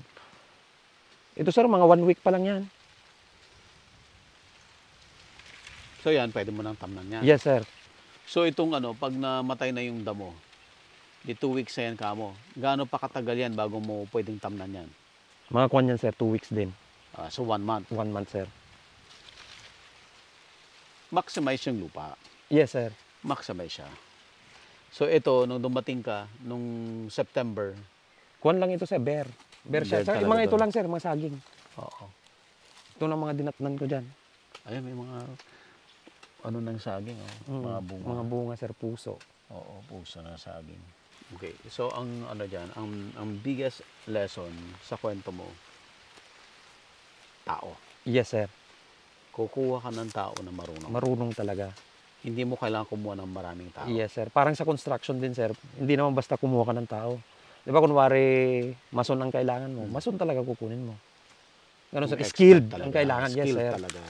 Ito sir, mga 1 week pa lang yan. So yan, pwede mo nang tamnan yan. Yes sir. So itong pag namatay na yung damo, di 2 weeks na yan kamo. Gaano pa katagal yan bago mo pwedeng tamnan yan? Mga kwan yan sir, 2 weeks din. So 1 month. 1 month sir. Maximize yung lupa. Yes sir. Maximize siya. So ito, nung dumating ka, nung September, Kwan lang ito sir, bear. Bear siya. Bear Sir, talaga mga ito to. lang sir, mga saging. oo. Ito na mga dinatnan ko dyan. Ayun, may mga ng saging, mga bunga. Mga bunga sir, puso. Oo, puso na saging. Okay, so ang diyan, ang biggest lesson sa kwento mo, tao. Yes sir. Kukuha ka ng tao na marunong. Marunong talaga. Hindi mo kailangan kumuha ng maraming tao. Yes sir. Parang sa construction din sir, hindi naman basta kumuha ka ng tao. Di ba kunwari, mason ang kailangan mo, mason talaga kukunin mo. Ganun sir, Expert skilled talaga. ang kailangan. Yes Skilled sir. talaga.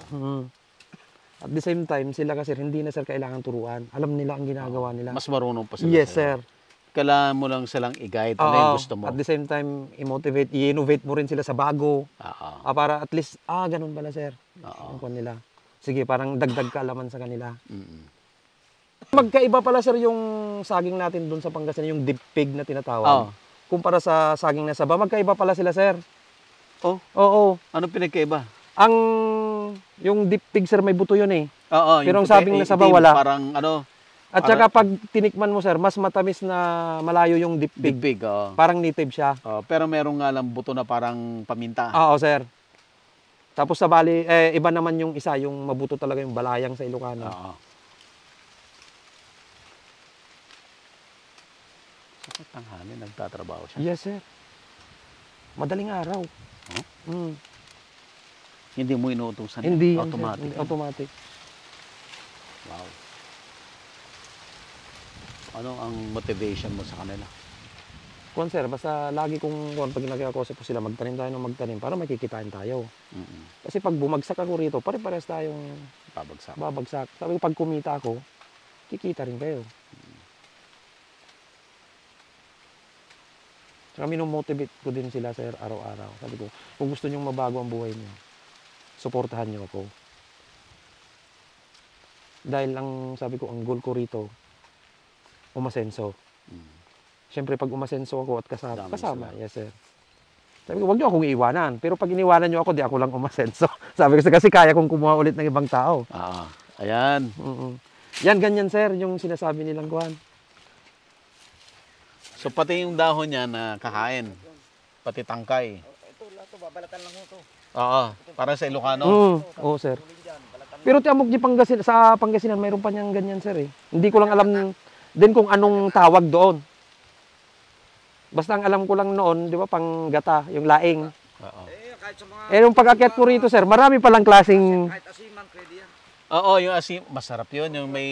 At the same time, sila kasi hindi na sir kailangan turuan. Alam nila ang ginagawa nila. Mas marunong pa sila. Yes sa'yo. sir. Kailangan mo lang silang i-guide. Ano yung gusto mo? At the same time, i-motivate, i-innovate mo rin sila sa bago. Oo. Para at least, ganun pala sir. Oo. Ang kwan nila. Sige, parang dagdag kaalaman sa kanila. Mm-mm. Magkaiba pala sir yung saging natin doon sa Pangasinan, yung deep pig na tinatawag. Kumpara sa saging na saba, magkaiba pala sila sir. Oh, Oo. ano pinagkaiba? Yung deep pig sir, may buto yun eh. Oo. Pero yung ang sabing puti, nasa baba, itim, wala. Parang At saka pag tinikman mo sir, mas matamis na malayo yung deep pig. big. Oo. Parang native siya. Pero meron nga lang buto na parang paminta. Oo sir. Tapos sa bali, iba naman yung isa, yung mabuto talaga yung balayang sa Ilocano. Oo. Sakit tanghali, nagtatrabaho siya. Yes sir. Madaling araw. Hindi mo inuutusan. Hindi yan, automatic. sir. Hindi, automatic. Wow. Ano ang motivation mo sa kanila? Kung sir, basta lagi kong pag nagkakausap ko sila, magtanim tayo ng magtanim para makikitain tayo. Mm-mm. Kasi pag bumagsak ako rito, pare-pares tayong Babagsak. babagsak. Sabi ko, pag kumita ako, kikita rin kayo. Tsaka minomotivate ko din sila sir araw-araw. Sabi ko, kung gusto nyong mabago ang buhay niyo, suportahan niyo ako. Dahil sabi ko, ang goal ko rito, umasenso. Siyempre, pag umasenso ako at Dami kasama, sila. yes sir. Sabi ko, wag niyo akong iiwanan. Pero pag iniwanan niyo ako, di ako lang umasenso. Sabi ko, kasi kaya kong kumuha ulit ng ibang tao. Ayan. Yan, ganyan sir, yung sinasabi nilang kuhan. So pati yung dahon niya na kakain. Pati tangkay. Ito, lahat to, babalatan lang mo to. Oo. Para sa Ilocano. Oo sir. Pero tiamok di sa Pangasinan, mayroon pa niyang ganyan sir eh. Hindi ko lang alam din kung anong tawag doon. Basta ang alam ko lang noon, di ba, panggata, yung laing. Oo. Kahit sa mga... Yung pag-akyat ko rito sir, marami palang klaseng... Kahit asiman, pwede yan. Oo, yung asim. Masarap yun. Yung may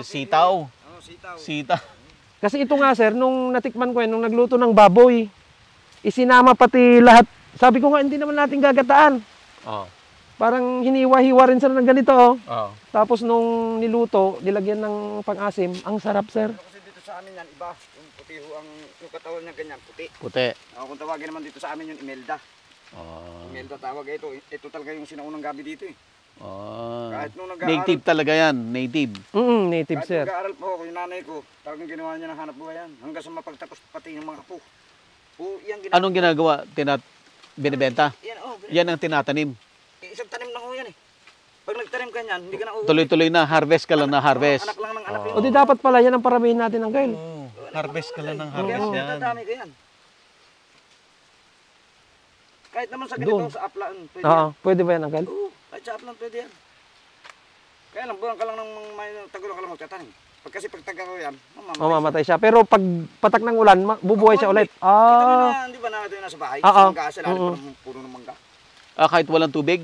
sitaw. Sitaw. Sita. Kasi ito nga sir, nung natikman ko yan, nung nagluto ng baboy, isinama pati lahat Sabi ko nga, hindi naman natin gagataan. Oo. Parang hiniwa-hiwa rin sila ng ganito, oh. Oo. Tapos nung niluto, nilagyan ng pang-asim, ang sarap, sir. Ano kasi dito sa amin yan, iba. Yung puti ho, yung katawan niya ganyan, puti. Puti. Kung tawagin naman dito sa amin yung imelda. Imelda tawag ito. Ito talaga yung sinaunang gabi dito eh. Kahit nung nag-aaral, Native talaga yan. Native. Native, kahit sir. nag-aaral po ako, yung nanay ko, talagang ginawa niya ng hanap buhay yan. Hanggang sa mapagtapos pati yung mga apo. Yan Anong ginagawa? Binibenta? Yan ang tinatanim. Isang tanim lang ho yan eh. Pag nagtanim ka niyan, hindi ka na uuwi. Tuloy-tuloy na. Harvest ka lang na harvest. Anak lang ng anak yun. O di dapat pala, yan ang paramihin natin, Uncle. Harvest ka lang ng Kaya harvest ho, yan. dadami ka yan. Kahit naman sa Doon. ganito, sa aplaan, pwede Oo, yan. pwede ba yan, Uncle? Oo, kahit sa aplaan, pwede yan. Kaya lang, buwan ka lang ng may tagulang ka lang magtatanim. Pag kasi pag taga ko yan, Mamamatay siya. Pero pag patak ng ulan, bubuhay siya ulit. Kita mo Ah, na, di ba na ito yung nasa bahay? Oo. Sa mangga, sa lalim Oo. pa ng puno ng mangga. Kahit walang tubig?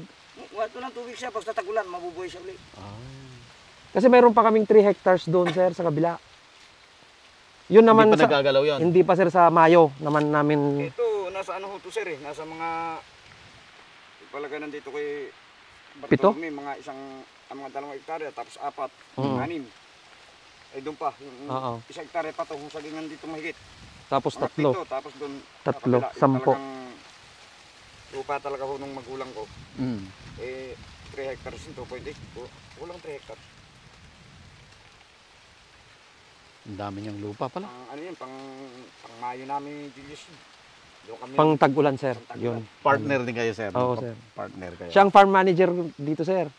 Walang tubig siya, pag tatagulan, mabubuhay siya ulit. kasi meron pa kaming 3 hectares doon, sir, sa kabila. Yun naman Hindi pa sa, nagagalaw yun. hindi pa, sir, sa Mayo naman namin. Ito, nasa ano ho to sir eh, nasa mga, palagay nandito kay Pito? Bartolome, mga mga 2 hektarya, tapos 4, Mm. 6. Ay doon pa, yung Oo. 1 hektarya pa to, kung sagingan dito mahigit. Tapos Mga 3. 7, tapos doon, Tatlo, sa kabila, 10. talagang lupa talaga ho nung magulang ko. Mm. 3 hectares ito, pwede. Kulang 3 hectares. Ang dami niyang lupa pala. Ano yun, pang Mayo namin, Julius. Doon kami. Pang tag-ulan, sir. Pang-tag-ulan. Yun. Partner din kayo, sir. Oo, sir. Partner kayo. Siya ang farm manager dito, sir.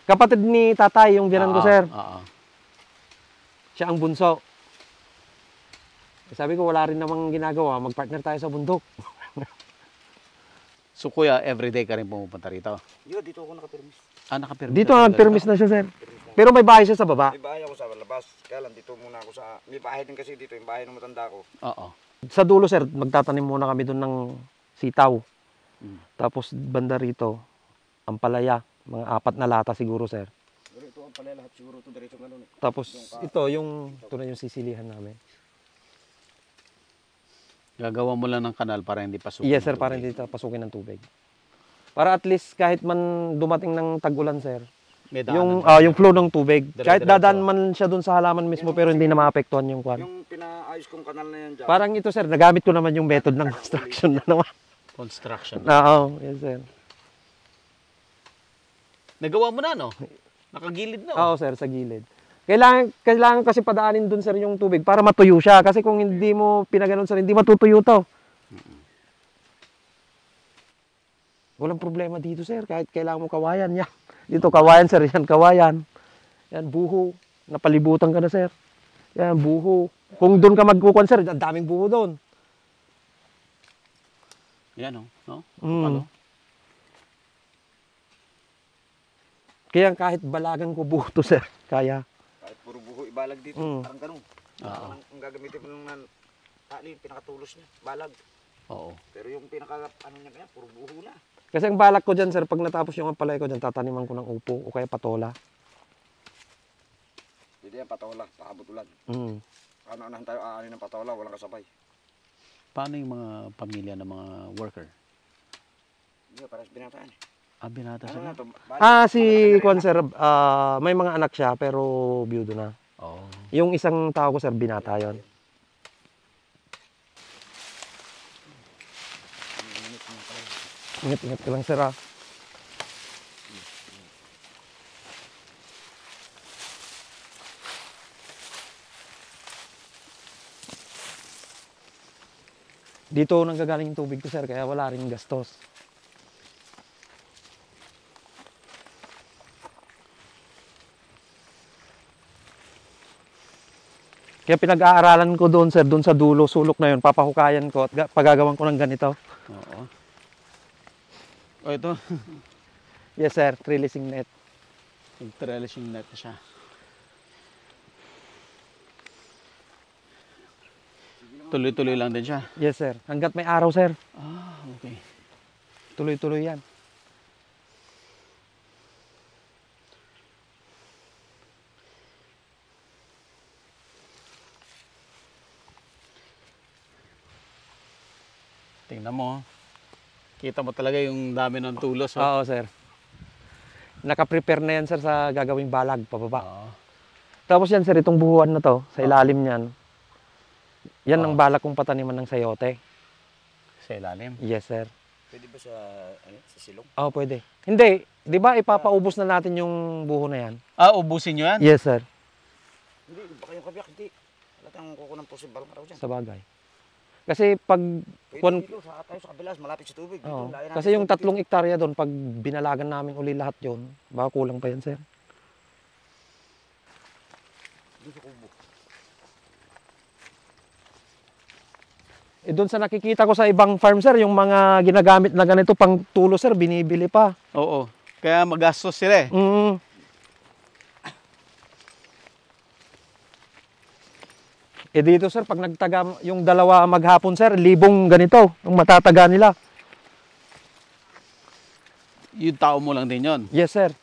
Kapatid ni tatay, yung biyanan ko, sir. Oo. Siya ang bunso. Sabi ko, wala rin namang ginagawa. Mag-partner tayo sa bundok. So kuya, everyday ka rin pumupunta rito? Yo, dito ako nakapirmis. Nakapirmis Dito ka ang talaga permis na siya, sir. Pero may bahay siya sa baba. May bahay ako sa labas. Kaya lang dito muna ako sa... May bahay din kasi dito, yung bahay ng matanda ko. Oo. Sa dulo, sir, magtatanim muna kami doon ng sitaw. Mm. Tapos banda rito, ampalaya. Mga 4 na lata siguro, sir. Pero ito ang pala lahat siguro ito diretso ganun eh. Tapos ito na yung sisilihan namin. Gagawa mo lang ng kanal para hindi pasukin. Yes, sir, ng para tubig. hindi pasukin ng tubig. Para at least kahit man dumating ng tag-ulan, sir, May yung daanan. yung flow ng tubig, kahit Dire-diretso. dadaan man siya doon sa halaman mismo pero hindi na maapektuhan yung kwan. Yung pinaayos kong kanal na yan dyan. Parang ito, sir, nagamit ko naman yung method ng construction na naman. Construction. Oo, yes, sir. Nagawa mo na, no? Nakagilid na. Oo, sir, sa gilid. Kailangan kasi padaanin doon, sir, yung tubig para matuyo siya. Kasi kung hindi mo pinaganon, sir, hindi matutuyo to. Walang problema dito, sir. Kahit kailangan mo kawayan, yan. Dito, kawayan, sir. Yan, kawayan. Yan, buho. Napalibutan ka na, sir. Yan, buho. Kung doon ka magkukuhan, sir, ang daming buho doon. Yan, no? No? Mm. Ano? Kaya kahit balagan ko buho to, sir. Kaya. Kahit puro buho ibalag dito, Mm. parang ganun. Oo. Ang gagamitin mo nung tali, pinakatulos niya, balag. Oo. Pero yung ano niya kaya, puro buho na. Kasi ang balak ko dyan, sir, pag natapos yung ampalay ko dyan, tataniman ko ng upo o kaya patola. Hindi yan patola, paabot ulan. Mm. Ano-anahan tayo, aanin ng patola, walang kasabay. Paano yung mga pamilya ng mga worker? Hindi, parang binataan eh. Binata Ano sila? na to? Si Kwan, sir, may mga anak siya pero byudo na. Oo. Yung isang tao ko, sir, binata yun. Ingat-ingat ka lang, sir, ah. Dito nanggagaling yung tubig ko, sir, kaya wala rin gastos. Kaya pinag-aaralan ko doon, sir, doon sa dulo, sulok na yun, papahukayan ko at pagagawan ko ng ganito. Oo. O ito, Yes, sir, trellising net. nag-trellis yung net siya. Tuloy-tuloy lang din siya. Yes, sir. Hanggat may araw, sir, Okay. tuloy-tuloy yan. Tingnan mo. Kita mo talaga yung dami ng tulos. Oh. Oo, sir. Naka-prepare na yan, sir, sa gagawing balag, pababa. Oo. Tapos yan, sir, itong buhuan na to, sa ilalim niyan, yan ang Oo. balak kong pataniman ng sayote. Sa ilalim. Yes, sir. Pwede ba sa silong? Oo, pwede. Hindi, di ba ipapaubos na natin yung buho na yan? Ubusin nyo yan? Yes, sir. Hindi, baka yung kabiyak, hindi. Halatang kukunang possible ka raw dyan. Sa bagay. Kasi pag... Pwede dito, tayo sa kabilas, malapit sa tubig. Dito, Oo. layan natin Kasi yung sa tubig 3 hektarya doon, pag binalagan namin uli lahat yon, baka kulang pa yan, sir. dito sa kubo. Doon sa nakikita ko sa ibang farm, sir, yung mga ginagamit na ganito pang tulo, sir, binibili pa. Oo. Kaya magastos sila eh. Dito, sir, pag nagtaga yung dalawa maghapon, sir, 1,000 ganito, yung matataga nila. Yung tao mo lang din yon. Yes, sir.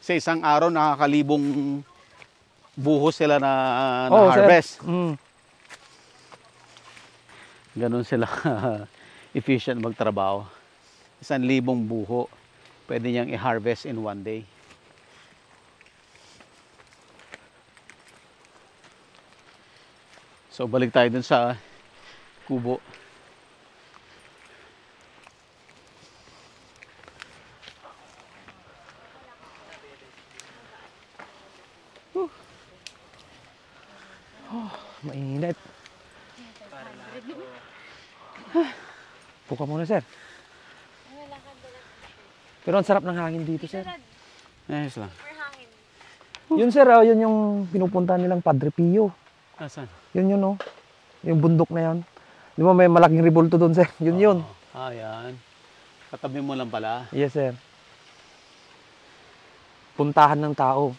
Sa isang araw, nakakalibong buhos sila na Oo, harvest. Sir. Ganun sila efficient magtrabaho. 1,000 buho, pwede niyang i-harvest in one day. So balik tayo dun sa kubo. Mainit. Puka muna, sir. Pero ang sarap ng hangin dito, sir. Ayos lang. Yun, sir, yun yung pinupunta nilang Padre Pio. Asan? Yun, oh. Yung bundok na yan. Di ba may malaking rebulto doon, sir? Yun. Ayan. Katabi mo lang pala. Yes, sir. Puntahan ng tao.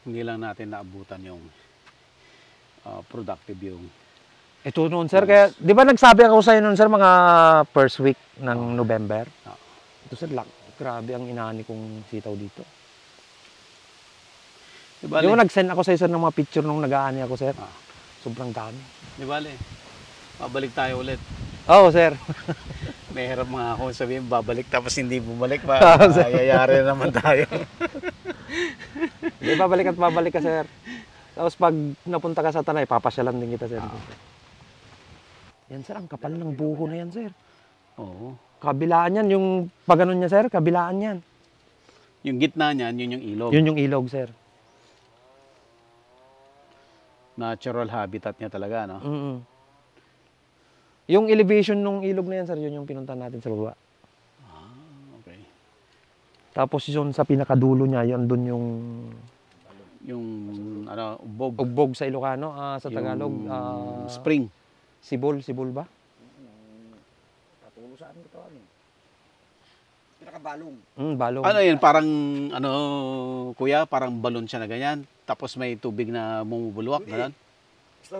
Hindi lang natin naabutan yung productive yung Ito noon, sir. Kaya, di ba nagsabi ako sa inyo noon, sir, mga first week ng November? Ito, sir, grabe ang inani kong sitaw dito. Di bale, Yung nag-send ako sa sir ng mga picture nung nag-aani ako, sir. Sobrang dami. Di bale, babalik tayo ulit. Oo, sir. May hirap mga ako sabihin, babalik tapos hindi bumalik pa. Ayayari naman tayo. Di, babalik ka, sir. Tapos pag napunta ka sa Tanay, papasyalan din kita, sir. Yan, sir, ang kapal ng buho na yan, sir. Oo. Kabilaan yan, yung pag ano niya, sir, kabilaan yan. Yung gitna niyan, yun yung ilog. Yun yung ilog, sir. Natural habitat niya talaga, no? Yung elevation ng ilog na yan, sir, yun yung pinunta natin sa baba. Okay. Tapos yun sa pinakadulo niya, yun doon yung Yung, ugbog. ugbog sa Ilocano, sa Tagalog. Spring. Sibol ba? Patulo saan ito ano? Pinakabalong. Balong. Ano yun, parang, kuya, parang balon siya na ganyan. Tapos may tubig na bumubulwak, Hindi. gano'n? Basta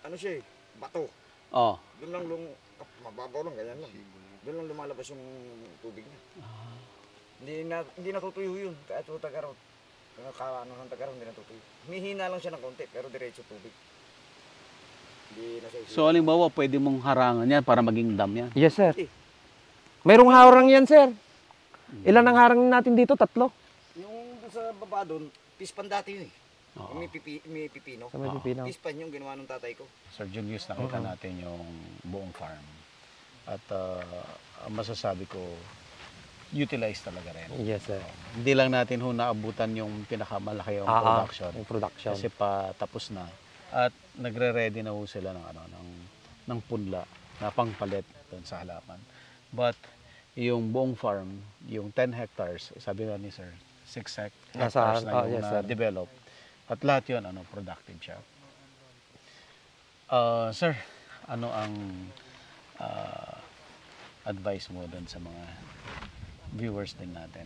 ano siya bato. Oh. Doon lang mababaw lang, ganyan lang. Doon lang lumalabas yung tubig niya. Hindi natutuyo yun, kahit yung tagarot. Yung ng tagarot, hindi natutuyo. Humihina lang siya ng konti, pero diretso tubig. Hindi na siya So, halimbawa, pwede mong harangan yan para maging dam yan. Yes, sir. Mayroong harang yan, sir. Ilan ang harang natin dito? 3. Yung doon sa baba doon, pispan dati yun eh. Oo. May pipino. Sa may pipino. Pispan yung ginawa ng tatay ko. Sir Julius, nakita natin yung buong farm. At masasabi ko, utilize talaga rin. Yes, sir. Hindi lang natin naabutan yung pinakamalaki yung production. Yung production. Kasi tapos na. At nagre-ready na sila ng punla na pangpalit doon sa halaman. But yung buong farm, yung 10 hectares, sabi nga ni sir, 6 hectares na yung yes, sir. develop. At lahat yun, productive siya. Sir, ano ang advice mo doon sa mga viewers din natin?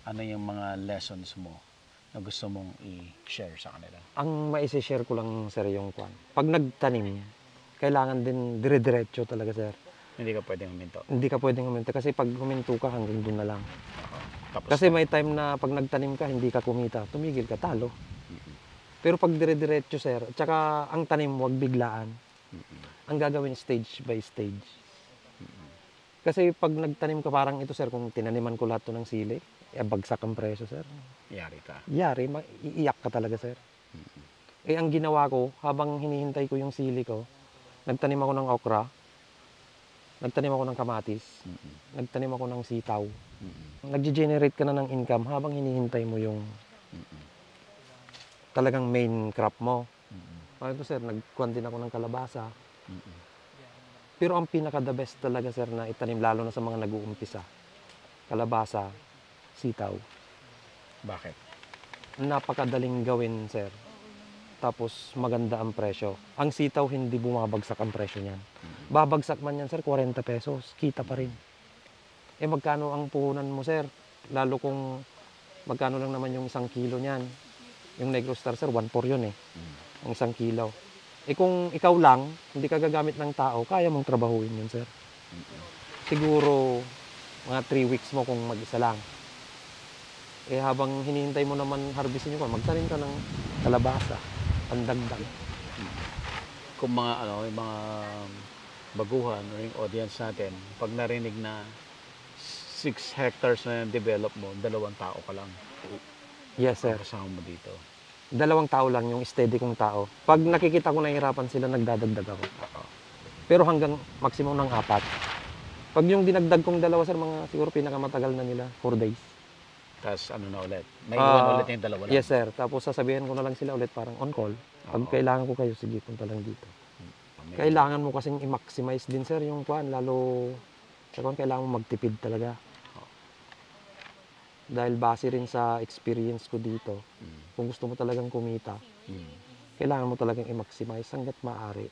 Ano yung mga lessons mo na gusto mong i-share sa kanila? Ang maisi-share ko lang, sir, yung kwan. Pag nagtanim, kailangan din dire-diretso talaga, sir. Hindi ka pwedeng huminto. Hindi ka pwedeng huminto kasi pag huminto ka hanggang doon na lang. Tapos Kasi may time na pag nagtanim ka, hindi ka kumita, tumigil ka, talo. Pero pag dire-diretso, sir, tsaka ang tanim, wag biglaan. Ang gagawin stage by stage. Kasi pag nagtanim ka parang ito, sir, kung tinaniman ko lahat to ng sili, bagsak ang presyo, sir. yari ka. Yari, iiyak ka talaga, sir. Eh, ang ginawa ko, habang hinihintay ko yung sili ko, nagtanim ako ng okra, nagtanim ako ng kamatis, nagtanim ako ng sitaw. Nag-generate ka na ng income habang hinihintay mo yung talagang main crop mo. Ito, sir, nagkuhan din ako ng kalabasa. Pero ang pinaka-the best talaga, sir, na itanim, lalo na sa mga nag-uumpisa, kalabasa, sitaw. Bakit? Napakadaling gawin, sir. Tapos maganda ang presyo. Ang sitaw, hindi bumabagsak ang presyo niyan. Babagsak man yan, sir, 40 pesos. Kita pa rin. Eh, magkano ang puhunan mo, sir? Lalo kung magkano lang naman yung 1 kilo niyan. Yung Negro Star, sir, 1.4 yun eh. Ang 1 kilo. Eh, kung ikaw lang, hindi ka gagamit ng tao, kaya mong trabahuin yun, sir. Siguro, mga 3 weeks mo kung mag-isa lang. Eh, habang hinihintay mo naman harvestin nyo, magtanim ka ng kalabasa, pandagdag. Kung mga yung mga baguhan o yung audience natin, pag narinig na 6 hectares na yung develop mo, 2 tao ka lang. Yes, sir. Kasama mo dito. 2 tao lang yung steady kong tao. Pag nakikita ko nahihirapan sila, nagdadagdag ako. Pero hanggang maximum ng 4. Pag yung dinagdag kong 2, sir, mga siguro pinakamatagal na nila, 4 days. Tapos ano na ulit? May iwan ulit yung 2 lang? Yes, sir. Tapos sasabihin ko na lang sila ulit parang on call. Pag kailangan ko kayo, sige, punta lang dito. Kailangan mo kasing i-maximize din, sir, yung kuan. Lalo, kailangan mo magtipid talaga. Dahil base rin sa experience ko dito, kung gusto mo talagang kumita, kailangan mo talagang i-maximize hanggat maaari.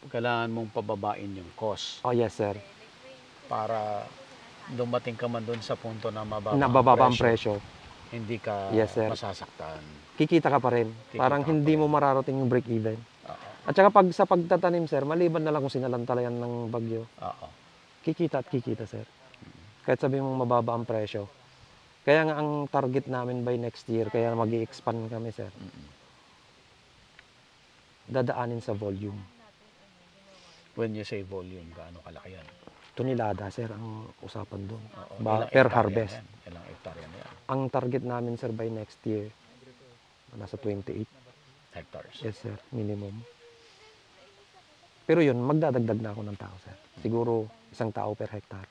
Kailangan mong pababain yung cost Oh, yes, sir. para dumating ka man doon sa punto na Nabababa ang presyo. Hindi ka Yes, sir. masasaktan. Kikita ka pa rin. Kikita Parang ka hindi pa mo mararating yung break-even. Oo. At saka pag sa pagtatanim, sir, maliban na lang kung sinalantalayan ng bagyo, Oo. kikita at kikita, sir. Kahit sabi mong mababa ang presyo. Kaya nga ang target namin by next year, kaya mag-i-expand kami, sir. Dadaanin sa volume. When you say volume, gaano kalaki yan? Tonelada, sir, ang usapan doon. Oo. Per Ilang hektarya harvest. yan? Ilang hektarya na yan? Ang target namin, sir, by next year, nasa 28. Hectares. Yes, sir, minimum. Pero yun, magdadagdag na ako ng tao, sir. Siguro 1 tao per hektar.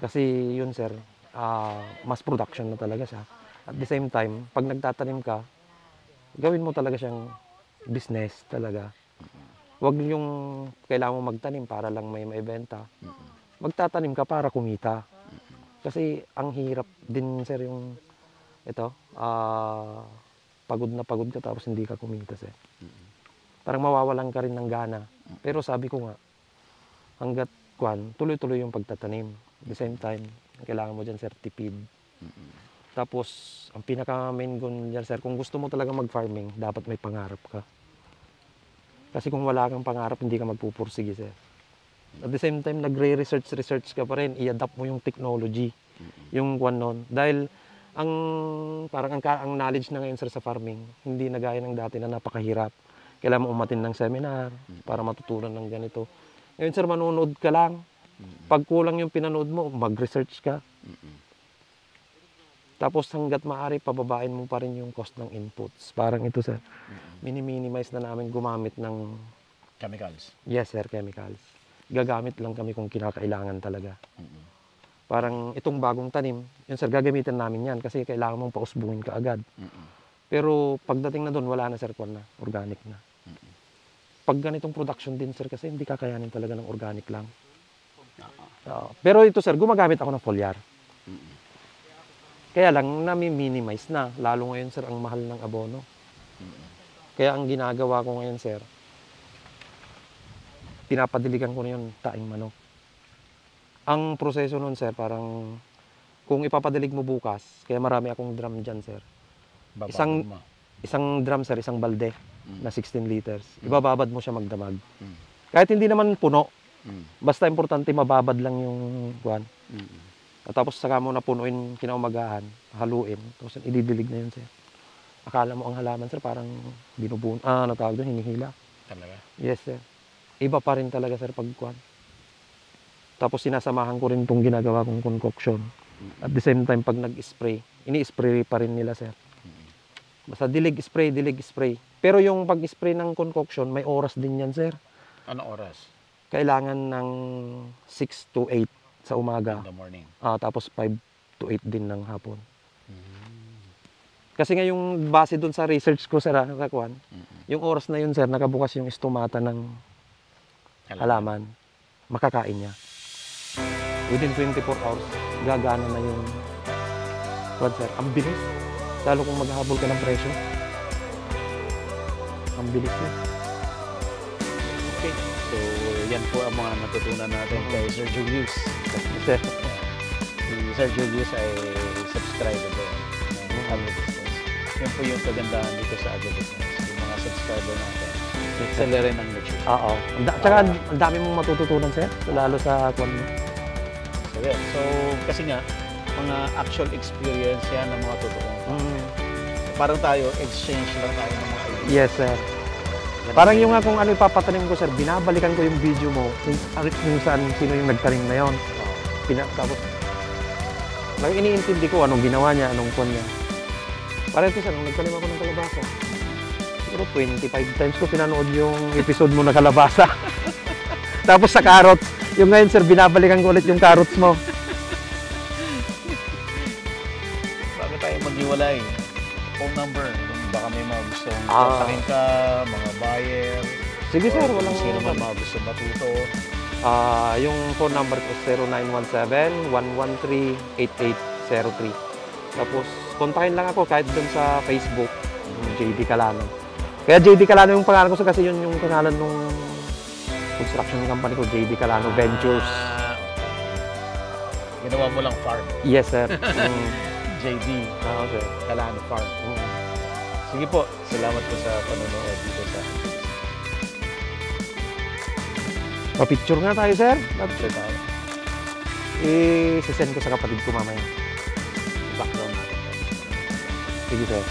Kasi yun, sir, mass production na talaga siya. At the same time, pag nagtatanim ka, gawin mo talaga siyang business talaga. Huwag yung kailangan mo magtanim para lang may maibenta. Magtatanim ka para kumita. Kasi ang hirap din, sir, yung ito, pagod na pagod ka tapos hindi ka kumita, sir. Parang mawawalan ka rin ng gana. Pero sabi ko nga, hanggat tuloy-tuloy yung pagtatanim. At the same time, kailangan mo dyan, sir, tipid. Tapos, ang pinaka-main goal dyan, sir, kung gusto mo talaga mag-farming, dapat may pangarap ka. Kasi kung wala kang pangarap, hindi ka magpupursige, sir. At the same time, nagre-research ka pa rin, i-adapt mo yung technology, yung nun. Dahil, ang knowledge na ngayon, sir, sa farming, hindi na gaya ng dati na napakahirap. Kailangan mo umatin ng seminar para matutunan ng ganito. Ngayon, sir, manonood ka lang. Pag kulang yung pinanood mo, mag-research ka. Tapos hanggat maaari, pababain mo pa rin yung cost ng inputs. Parang ito, sir. Mini-minimize na namin gumamit ng... Chemicals. Yes, sir, chemicals. Gagamit lang kami kung kinakailangan talaga. Parang itong bagong tanim, yun, sir, gagamitin namin yan kasi kailangan mong pausbuhin ka agad. Pero pagdating na doon, wala na, sir, na organic na. Pag ganitong production din, sir, kasi hindi kakayanin talaga ng organic lang. Pero ito, sir, gumagamit ako ng foliar. Kaya lang, nami-minimize na. Lalo ngayon, sir, ang mahal ng abono. Kaya ang ginagawa ko ngayon, sir, pinapadiligan ko na yung taing manok. Ang proseso nun, sir, parang kung ipapadilig mo bukas, kaya marami akong drum dyan, sir. Babagod mo. Isang drum, sir, isang balde. na 16 liters. Ibababad mo siya magdamag. Mm. Kahit hindi naman puno, Mm. basta importante mababad lang yung kuwan. Mm. At tapos saka mo na punuin kinaumagahan, haluin, tapos ididilig na yun, sir. Akala mo ang halaman, sir, parang binubuno, natawag doon, hinihila. Talaga. Yes, sir. Iba pa rin talaga, sir, pagkuhan. Tapos sinasamahan ko rin itong ginagawa kong concoction. At the same time, pag nag-spray, ini-spray pa rin nila, sir. Basta dilig spray. Pero yung pag-spray ng concoction, may oras din yan, sir. Ano oras? Kailangan ng 6 to 8 sa In umaga. the morning. Tapos 5 to 8 din ng hapon. Kasi nga yung base dun sa research ko, sir, sa kuhan, yung oras na yun, sir, nakabukas yung estomata ng halaman. Makakain niya. Within 24 hours, gagana na yung kuhan, sir. Ang bilis. Lalo kung maghahabol ka ng presyo. Ang bilis yun. Okay. So, yan po ang mga natutunan natin kay Sir Julius. Sir, Si Sir Julius ay subscriber ko ng AgroBusiness. Yan po yung kagandahan dito sa AgroBusiness. Yung mga subscriber natin. Sila rin ang nag-share. oo. Tsaka ang dami mong matututunan, sir. Lalo sa kuhan mo. So, kasi nga, mga actual experience yan ng mga totoong. Parang tayo, exchange lang tayo ng mga ideas. Yes, sir. Parang yung nga kung ano ipapatanim ko, sir, binabalikan ko yung video mo kung saan sino yung nagtanim na yun. Tapos, iniintindi ko anong ginawa niya, anong kuwan niya. Parang ito, sir, nung nagtanim ako ng kalabasa, siguro 25 times ko pinanood yung episode mo na kalabasa. Tapos sa carrots, yung ngayon, sir, binabalikan ko ulit yung carrots mo. Bago tayo maghiwalay, phone number. Kung baka may mga gustong kontakin ka, mga buyer. Sige, sir, or walang kung sino man mga gustong matuto. yung phone number ko is 0917-113-8803. Tapos, kontakin lang ako kahit dun sa Facebook, yung JD Calano. Kaya JD Calano yung pangalan ko sir, kasi yun yung pangalan nung construction company ko, JD Calano Ventures. Ginawa mo lang farm. Yes, sir. JD. Sir. Calano Farm. Sige po, salamat po sa panonood dito sa Pa-picture nga tayo, sir. Picture tayo. I-send ko sa kapatid ko mamaya. Background natin. Sige, sir.